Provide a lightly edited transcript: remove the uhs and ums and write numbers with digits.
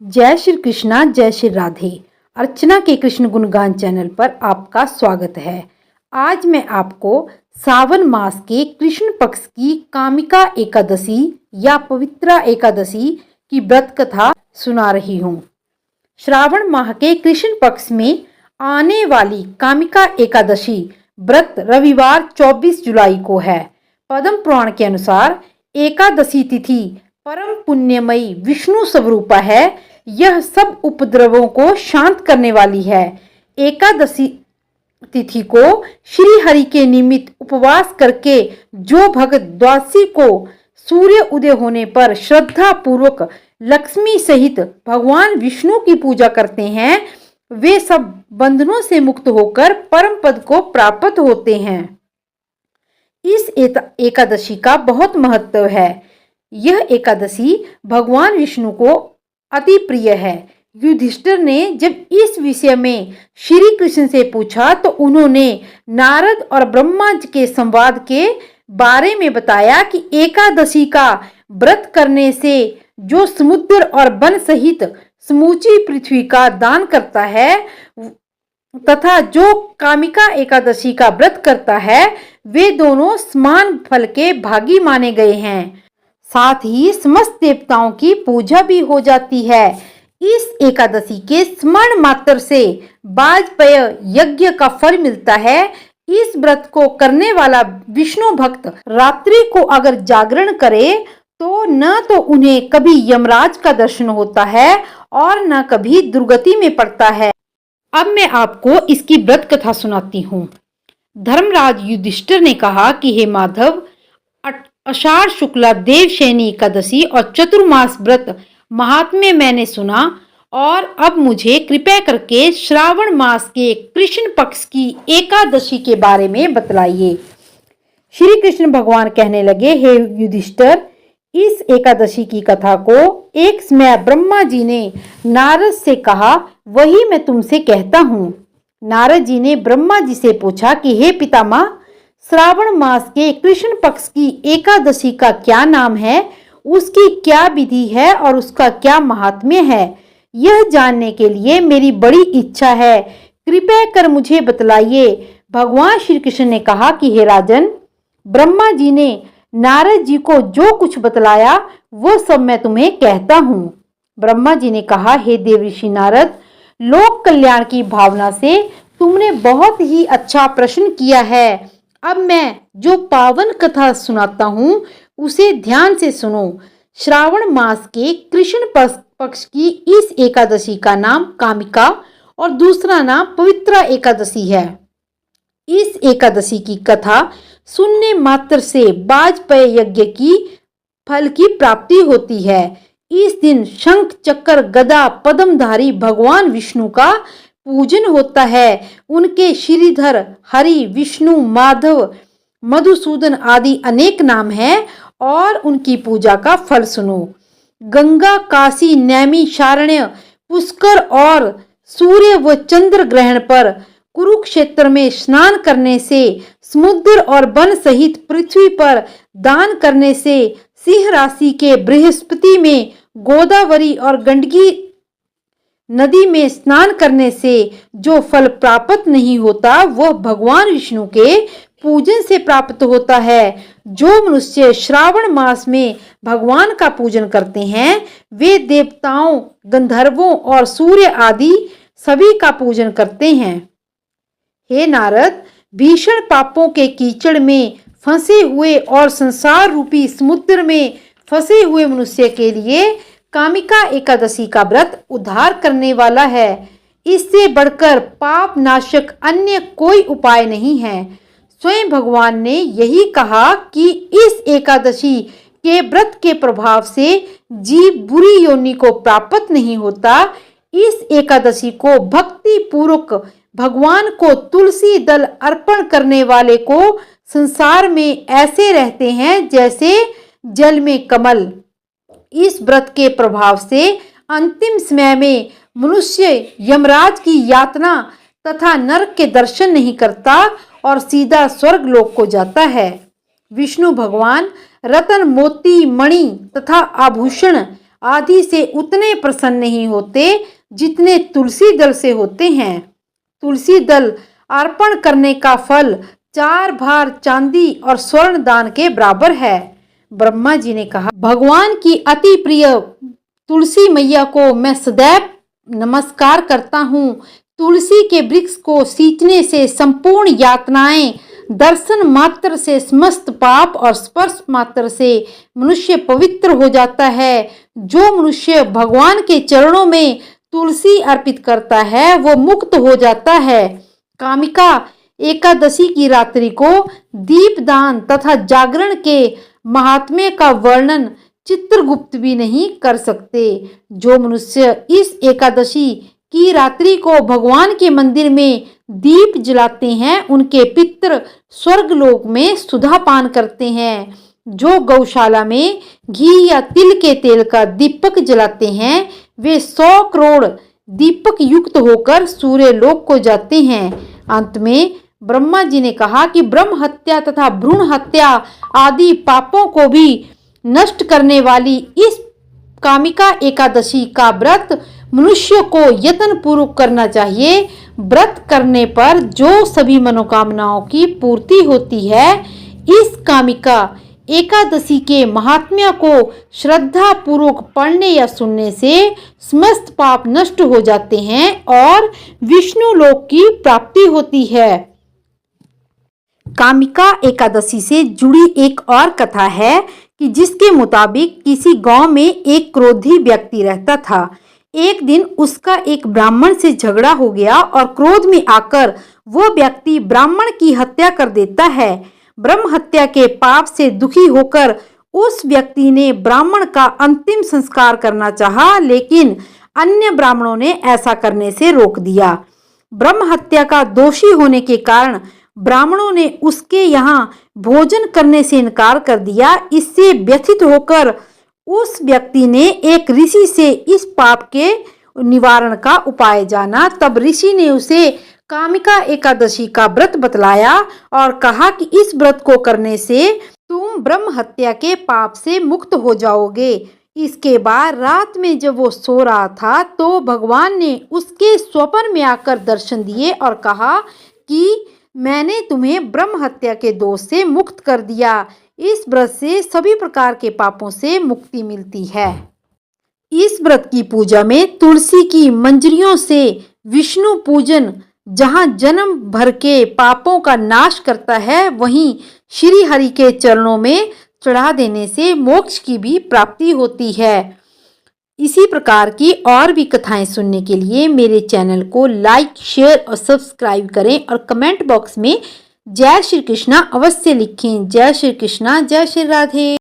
जय श्री कृष्णा, जय श्री राधे। अर्चना के कृष्ण गुणगान चैनल पर आपका स्वागत है। आज मैं आपको सावन मास के कृष्ण पक्ष की कामिका एकादशी या पवित्रा एकादशी की व्रत कथा सुना रही हूँ। श्रावण माह के कृष्ण पक्ष में आने वाली कामिका एकादशी व्रत रविवार 24 जुलाई को है। पद्म पुराण के अनुसार एकादशी तिथि परम पुण्यमयी विष्णु स्वरूपा है। यह सब उपद्रवों को शांत करने वाली है। एकादशी तिथि को श्री हरि के निमित्त उपवास करके जो भक्त द्वादशी को सूर्य उदय होने पर श्रद्धा पूर्वक लक्ष्मी सहित भगवान विष्णु की पूजा करते हैं, वे सब बंधनों से मुक्त होकर परम पद को प्राप्त होते हैं। इस एकादशी का बहुत महत्व है। यह एकादशी भगवान विष्णु को अति प्रिय है। युधिष्ठिर ने जब इस विषय में श्री कृष्ण से पूछा तो उन्होंने नारद और ब्रह्मा जी के संवाद के बारे में बताया कि एकादशी का व्रत करने से जो समुद्र और वन सहित समूची पृथ्वी का दान करता है तथा जो कामिका एकादशी का व्रत करता है, वे दोनों समान फल के भागी माने गए हैं। साथ ही समस्त देवताओं की पूजा भी हो जाती है। इस एकादशी के स्मरण मात्र से वाजपेय यज्ञ का फल मिलता है। इस व्रत को करने वाला विष्णु भक्त रात्रि को अगर जागरण करे तो न तो उन्हें कभी यमराज का दर्शन होता है और न कभी दुर्गति में पड़ता है। अब मैं आपको इसकी व्रत कथा सुनाती हूँ। धर्मराज युधिष्ठिर ने कहा कि हे माधव, आषाढ़ शुक्ला देवशयनी एकादशी और चतुर्मास व्रत महात्म्य मैंने सुना और अब मुझे कृपया करके श्रावण मास के कृष्ण पक्ष की एकादशी के बारे में बतलाइए। श्री कृष्ण भगवान कहने लगे, हे युधिष्ठिर, इस एकादशी की कथा को एक समय ब्रह्मा जी ने नारद से कहा, वही मैं तुमसे कहता हूँ। नारद जी ने ब्रह्मा जी से पूछा कि हे पितामह, श्रावण मास के कृष्ण पक्ष की एकादशी का क्या नाम है, उसकी क्या विधि है और उसका क्या महात्म्य है, यह जानने के लिए मेरी बड़ी इच्छा है। कृपया कर मुझे बतलाइए। भगवान श्री कृष्ण ने कहा कि हे राजन, ब्रह्मा जी ने नारद जी को जो कुछ बतलाया वो सब मैं तुम्हें कहता हूँ। ब्रह्मा जी ने कहा, हे देवऋषि नारद, लोक कल्याण की भावना से तुमने बहुत ही अच्छा प्रश्न किया है। अब मैं जो पावन कथा सुनाता हूँ उसे ध्यान से सुनो। श्रावण मास के कृष्ण पक्ष की इस एकादशी का नाम कामिका और दूसरा नाम पवित्रा एकादशी है। इस एकादशी की कथा सुनने मात्र से वाजपेय यज्ञ की फल की प्राप्ति होती है। इस दिन शंख चक्र गदा पद्मधारी भगवान विष्णु का पूजन होता है। उनके श्रीधर, हरि, विष्णु, माधव, मधुसूदन आदि अनेक नाम हैं और उनकी पूजा का फल सुनो। गंगा, काशी, नैमी, शारण्य, पुष्कर और सूर्य व चंद्र ग्रहण पर कुरुक्षेत्र में स्नान करने से, समुद्र और वन सहित पृथ्वी पर दान करने से, सिंह राशि के बृहस्पति में, गोदावरी और गंडकी नदी में स्नान करने से जो फल प्राप्त नहीं होता वह भगवान विष्णु के पूजन से प्राप्त होता है। जो मनुष्य श्रावण मास में भगवान का पूजन करते हैं वे देवताओं, गंधर्वों और सूर्य आदि सभी का पूजन करते हैं। हे नारद, भीषण पापों के कीचड़ में फंसे हुए और संसार रूपी समुद्र में फंसे हुए मनुष्य के लिए कामिका एकादशी का व्रत उद्धार करने वाला है। इससे बढ़कर पाप नाशक अन्य कोई उपाय नहीं है। स्वयं भगवान ने यही कहा कि इस एकादशी के व्रत के प्रभाव से जीव बुरी योनि को प्राप्त नहीं होता। इस एकादशी को भक्ति पूर्वक भगवान को तुलसी दल अर्पण करने वाले को संसार में ऐसे रहते हैं जैसे जल में कमल। इस व्रत के प्रभाव से अंतिम समय में मनुष्य यमराज की यातना तथा नरक के दर्शन नहीं करता और सीधा स्वर्ग लोक को जाता है। विष्णु भगवान रतन, मोती, मणि तथा आभूषण आदि से उतने प्रसन्न नहीं होते जितने तुलसी दल से होते हैं। तुलसी दल अर्पण करने का फल 4 भार चांदी और स्वर्ण दान के बराबर है। ब्रह्मा जी ने कहा, भगवान की अति प्रिय तुलसी मैया को मैं सदैव नमस्कार करता हूँ। तुलसी के वृक्ष को सींचने से संपूर्ण यातनाएं, दर्शन मात्र से समस्त पाप और स्पर्श मात्र से मनुष्य पवित्र हो जाता है। जो मनुष्य भगवान के चरणों में तुलसी अर्पित करता है वो मुक्त हो जाता है। कामिका एकादशी की रात्रि को दीपदान तथा जागरण के महात्म्य का वर्णन चित्रगुप्त भी नहीं कर सकते। जो मनुष्य इस एकादशी की रात्रि को भगवान के मंदिर में दीप जलाते हैं उनके पितृ स्वर्गलोक में सुधा पान करते हैं। जो गौशाला में घी या तिल के तेल का दीपक जलाते हैं वे 100 करोड़ दीपक युक्त होकर सूर्य लोक को जाते हैं। अंत में ब्रह्मा जी ने कहा कि ब्रह्म हत्या तथा भ्रूण हत्या आदि पापों को भी नष्ट करने वाली इस कामिका एकादशी का व्रत मनुष्य को यत्न पूर्वक करना चाहिए। व्रत करने पर जो सभी मनोकामनाओं की पूर्ति होती है। इस कामिका एकादशी के महात्म्य को श्रद्धा पूर्वक पढ़ने या सुनने से समस्त पाप नष्ट हो जाते हैं और विष्णु लोक की प्राप्ति होती है। कामिका एकादशी से जुड़ी एक और कथा है कि जिसके मुताबिक किसी गांव में एक क्रोधी व्यक्ति रहता था। एक दिन उसका एक ब्राह्मण से झगड़ा हो गया और क्रोध में आकर वो व्यक्ति ब्राह्मण की हत्या कर देता है। ब्रह्म हत्या के पाप से दुखी होकर उस व्यक्ति ने ब्राह्मण का अंतिम संस्कार करना चाहा, लेकिन अन्य ब्राह्मणों ने ऐसा करने से रोक दिया। ब्रह्म हत्या का दोषी होने के कारण ब्राह्मणों ने उसके यहाँ भोजन करने से इनकार कर दिया। इससे व्यथित होकर उस व्यक्ति ने एक ऋषि से इस पाप के निवारण का उपाय जाना। तब ऋषि ने उसे कामिका एकादशी का व्रत बतलाया और कहा कि इस व्रत को करने से तुम ब्रह्म हत्या के पाप से मुक्त हो जाओगे। इसके बाद रात में जब वो सो रहा था तो भगवान ने उसके स्वप्न में आकर दर्शन दिए और कहा कि मैंने तुम्हें ब्रह्म हत्या के दोष से मुक्त कर दिया। इस व्रत से सभी प्रकार के पापों से मुक्ति मिलती है। इस व्रत की पूजा में तुलसी की मंजरियों से विष्णु पूजन जहाँ जन्म भर के पापों का नाश करता है, वहीं श्री हरि के चरणों में चढ़ा देने से मोक्ष की भी प्राप्ति होती है। इसी प्रकार की और भी कथाएं सुनने के लिए मेरे चैनल को लाइक, शेयर और सब्सक्राइब करें और कमेंट बॉक्स में जय श्री कृष्णा अवश्य लिखें। जय श्री कृष्णा, जय श्री राधे।